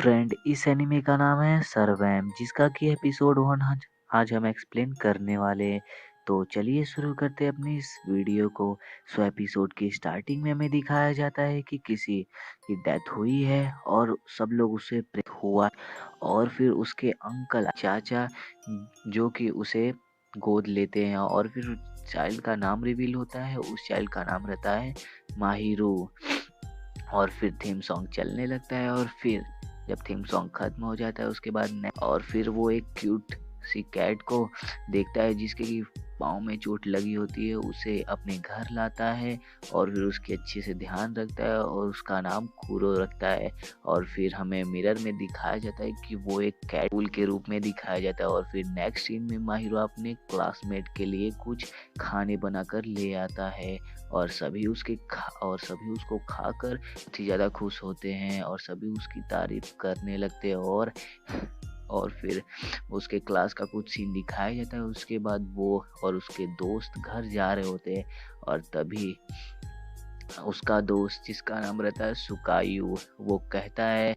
Friend, इस anime का नाम है सर्वैम, जिसका कि एपिसोड 1 आज हम एक्सप्लेन करने वाले हैं। तो चलिए शुरू करते हैं अपनी इस वीडियो को। एपिसोड की स्टार्टिंग में हमें दिखाया जाता है कि किसी की डेथ हुई है और सब लोग उसे प्रेत हुआ, और फिर उसके अंकल चाचा जो कि उसे गोद लेते हैं, और फिर चाइल्ड का नाम रिवील होता है। उस चाइल्ड का नाम रहता है माहिरू। और फिर थीम सॉन्ग चलने लगता है, और फिर जब थीम सॉन्ग खत्म हो जाता है उसके बाद और फिर वो एक क्यूट सी कैट को देखता है जिसके की पाँव में चोट लगी होती है। उसे अपने घर लाता है और फिर उसकी अच्छे से ध्यान रखता है और उसका नाम कूरो रखता है। और फिर हमें मिरर में दिखाया जाता है कि वो एक कैट फूल के रूप में दिखाया जाता है। और फिर नेक्स्ट सीन में माहिरो अपने क्लासमेट के लिए कुछ खाने बनाकर ले आता है, और सभी सभी उसको खाकर बहुत ही ज़्यादा खुश होते हैं और सभी उसकी तारीफ करने लगते हैं। और फिर उसके क्लास का कुछ सीन दिखाया जाता है। उसके बाद वो और उसके दोस्त घर जा रहे होते हैं, और तभी उसका दोस्त जिसका नाम रहता है सुकायू, वो कहता है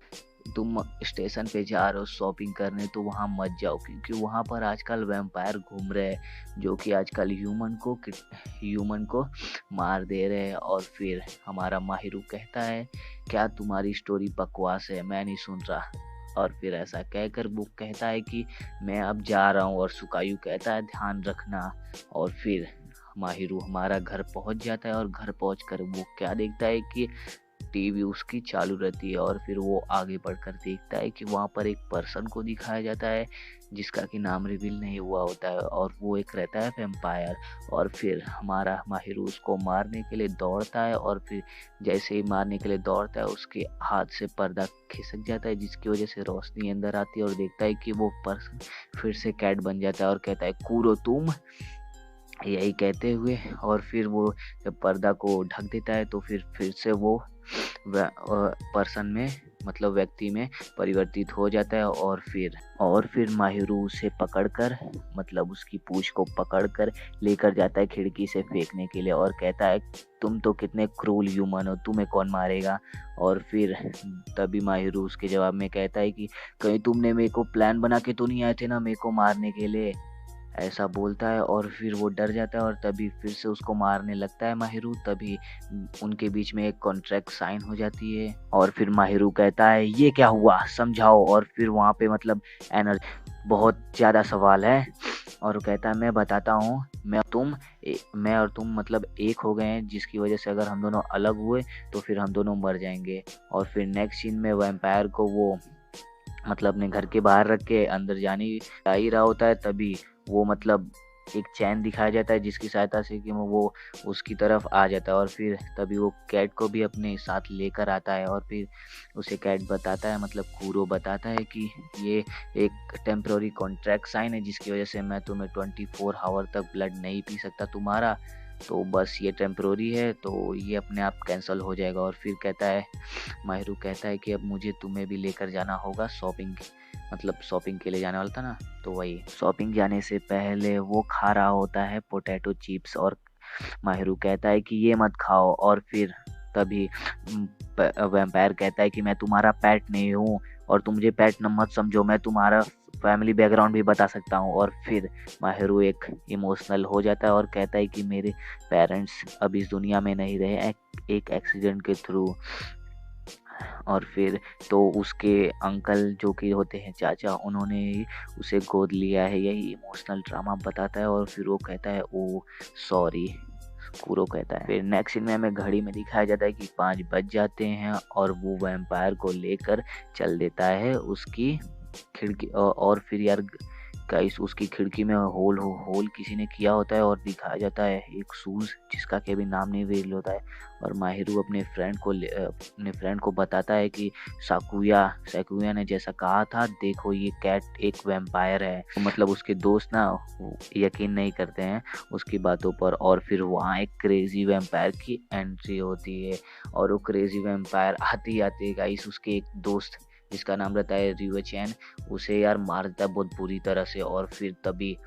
तुम स्टेशन पे जा रहे हो शॉपिंग करने तो वहाँ मत जाओ, क्योंकि वहाँ पर आजकल वैम्पायर घूम रहे हैं जो कि आजकल ह्यूमन को मार दे रहे हैं। और फिर हमारा माहिरू कहता है क्या तुम्हारी स्टोरी बकवास है, मैं नहीं सुन रहा। और फिर ऐसा कहकर वो कहता है कि मैं अब जा रहा हूँ, और सुकायू कहता है ध्यान रखना। और फिर माहिरू हमारा घर पहुंच जाता है, और घर पहुंचकर वो क्या देखता है कि टीवी उसकी चालू रहती है। और फिर वो आगे बढ़कर देखता है कि वहाँ पर एक पर्सन को दिखाया जाता है जिसका कि नाम रिवील नहीं हुआ होता है, और वो एक रहता है वैम्पायर। और फिर हमारा माहिरू उसको मारने के लिए दौड़ता है, और फिर जैसे ही मारने के लिए दौड़ता है उसके हाथ से पर्दा खिसक जाता है, जिसकी वजह से रोशनी अंदर आती है, और देखता है कि वो पर्सन फिर से कैट बन जाता है और कहता है कूरो तुम, यही कहते हुए। और फिर वो जब पर्दा को ढक देता है तो फिर से वो पर्सन में मतलब व्यक्ति में परिवर्तित हो जाता है। और फिर माहिरू उसे पकड़कर मतलब उसकी पूंछ को पकड़कर लेकर जाता है खिड़की से फेंकने के लिए, और कहता है तुम तो कितने क्रूल ह्यूमन हो, तुम्हें कौन मारेगा। और फिर तभी माहिरू उसके जवाब में कहता है कि कहीं तुमने मेरे को प्लान बना के तो नहीं आए थे ना मेरे को मारने के लिए, ऐसा बोलता है। और फिर वो डर जाता है और तभी फिर से उसको मारने लगता है माहिरू। तभी उनके बीच में एक कॉन्ट्रैक्ट साइन हो जाती है, और फिर माहिरू कहता है ये क्या हुआ समझाओ। और फिर वहाँ पे मतलब एनर्जी बहुत ज़्यादा सवाल है, और वो कहता है मैं बताता हूँ, मैं और तुम मतलब एक हो गए हैं, जिसकी वजह से अगर हम दोनों अलग हुए तो फिर हम दोनों मर जाएंगे। और फिर नेक्स्ट सीन में वैम्पायर को वो मतलब अपने घर के बाहर रख के अंदर जाने जा ही रहा होता है, तभी वो मतलब एक चैन दिखाया जाता है जिसकी सहायता से कि वो उसकी तरफ आ जाता है। और फिर तभी वो कैट को भी अपने साथ लेकर आता है, और फिर उसे कैट बताता है मतलब कूरो बताता है कि ये एक टेम्प्रोरी कॉन्ट्रैक्ट साइन है, जिसकी वजह से मैं तुम्हें 24 आवर तक ब्लड नहीं पी सकता तुम्हारा, तो बस ये टेम्प्रोरी है, तो ये अपने आप कैंसिल हो जाएगा। और फिर कहता है माहिरू कहता है कि अब मुझे तुम्हें भी लेकर जाना होगा शॉपिंग, मतलब शॉपिंग के लिए जाने वाला था ना, तो वही शॉपिंग जाने से पहले वो खा रहा होता है पोटैटो चिप्स, और माहिरू कहता है कि ये मत खाओ। और फिर तभी वैम्पायर कहता है कि मैं तुम्हारा पेट नहीं हूँ, और तुम मुझे पेट न मत समझो, मैं तुम्हारा फैमिली बैकग्राउंड भी बता सकता हूँ। और फिर माहिरू एक इमोशनल हो जाता है और कहता है कि मेरे पेरेंट्स अब इस दुनिया में नहीं रहे एक एक्सीडेंट के थ्रू। और फिर तो उसके अंकल जो कि होते हैं चाचा, उन्होंने उसे गोद लिया है, यही इमोशनल ड्रामा बताता है। और फिर वो कहता है ओ सॉरी, कूरो कहता है। फिर नेक्स्ट सीन में हमें घड़ी में दिखाया जाता है कि 5 बज जाते हैं, और वो वैम्पायर को लेकर चल देता है उसकी खिड़की। और फिर यार गाइस उसकी खिड़की में होल किसी ने किया होता है, और दिखाया जाता है एक शूज जिसका के भी नाम नहीं रिवील होता है। और माहिरू अपने फ्रेंड को बताता है कि साकुया ने जैसा कहा था, देखो ये कैट एक वैम्पायर है। तो मतलब उसके दोस्त ना यकीन नहीं करते हैं उसकी बातों पर। और फिर वहाँ एक क्रेजी वैम्पायर की एंट्री होती है, और वो क्रेजी वैम्पायर आते आते गाइस उसके एक दोस्त जिसका नाम रहता है रिवचैन, उसे यार मार देता है बहुत बुरी तरह से। और फिर तभी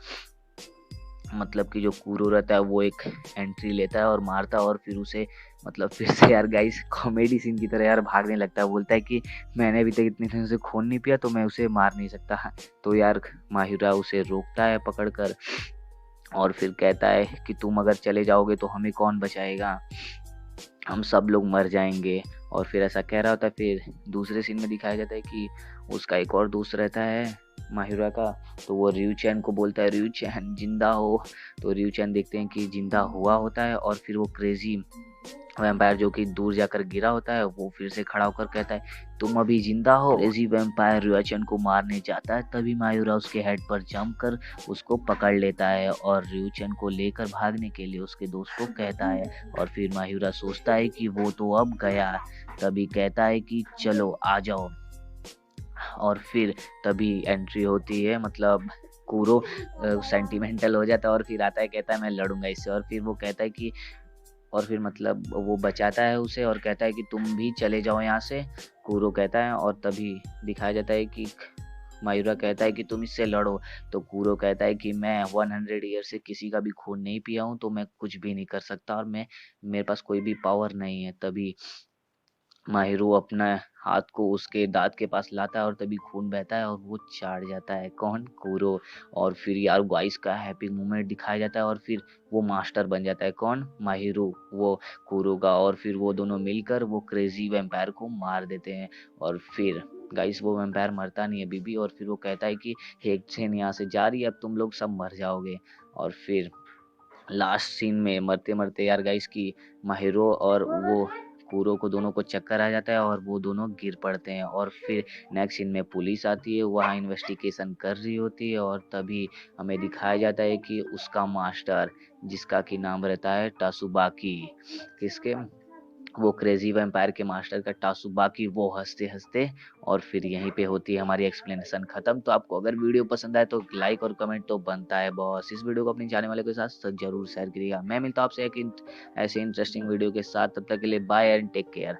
मतलब कि जो कूरो रहता है वो एक एंट्री लेता है और मारता है और फिर उसे मतलब फिर से यार गाइस कॉमेडी सीन की तरह यार भागने लगता है। बोलता है कि मैंने अभी तक इतने दिन से खून नहीं पिया तो मैं उसे मार नहीं सकता। तो यार माहिरा उसे रोकता है पकड़कर और फिर कहता है कि तुम अगर चले जाओगे तो हमें कौन बचाएगा, हम सब लोग मर जाएंगे। और फिर ऐसा कह रहा होता है। फिर दूसरे सीन में दिखाया जाता है कि उसका एक और दोस्त रहता है माहिरा का, तो वो रियू चैन को बोलता है रियू चैन जिंदा हो। तो रियू चैन देखते हैं कि जिंदा हुआ होता है और फिर वो क्रेजी वैम्पायर जो कि दूर जाकर गिरा होता है वो फिर से खड़ा होकर कहता है तुम अभी जिंदा हो। क्रेजी वैम्पायर रियोचन को मारने जाता है, तभी मायूरा उसके हेड पर जंप कर उसको पकड़ लेता है और रियोचन को लेकर भागने के लिए उसके दोस्त को कहता है। और फिर मायूरा सोचता है कि वो तो अब गया, तभी कहता है कि चलो आ जाओ। और फिर तभी एंट्री होती है, मतलब कूरो सेंटिमेंटल हो जाता है और फिर आता है कहता है मैं लड़ूंगा इससे। और फिर वो कहता है कि और फिर मतलब वो बचाता है उसे और कहता है कि तुम भी चले जाओ यहाँ से, कूरो कहता है। और तभी दिखाया जाता है कि मायूरा कहता है कि तुम इससे लड़ो। तो कूरो कहता है कि मैं 100 ईयर से किसी का भी खून नहीं पिया हूँ तो मैं कुछ भी नहीं कर सकता और मैं मेरे पास कोई भी पावर नहीं है। तभी माहिरो अपना हाथ को उसके दांत के पास लाता है और तभी खून बहता है और वो चाट जाता है कौन, कूरो। और फिर यार गाइस का हैप्पी मोमेंट दिखाया जाता है और फिर वो मास्टर बन जाता है कौन, माहिरो, वो कूरो का। और फिर वो दोनों मिलकर वो क्रेजी वैम्पायर को मार देते हैं। और फिर गाइस वो वैम्पायर मरता नहीं है बीबी। और फिर वो कहता है कि एक चेन यहाँ से जा रही है, अब तुम लोग सब मर जाओगे। और फिर लास्ट सीन में मरते मरते यार गाइस की माहिरो और वो कूरो को दोनों को चक्कर आ जाता है और वो दोनों गिर पड़ते हैं। और फिर नेक्स्ट सीन में पुलिस आती है, वहाँ इन्वेस्टिगेशन कर रही होती है और तभी हमें दिखाया जाता है कि उसका मास्टर जिसका कि नाम रहता है टासुबाकी, किसके, वो क्रेजी वैम्पायर के मास्टर का टासुबाकी, वो हंसते हंसते। और फिर यहीं पे होती है हमारी एक्सप्लेनेशन खत्म। तो आपको अगर वीडियो पसंद आए तो लाइक और कमेंट तो बनता है बॉस। इस वीडियो को अपने जाने वाले के साथ जरूर शेयर करिएगा। मैं मिलता हूं आपसे एक ऐसे इंटरेस्टिंग वीडियो के साथ, तब तक के लिए बाय एंड टेक केयर।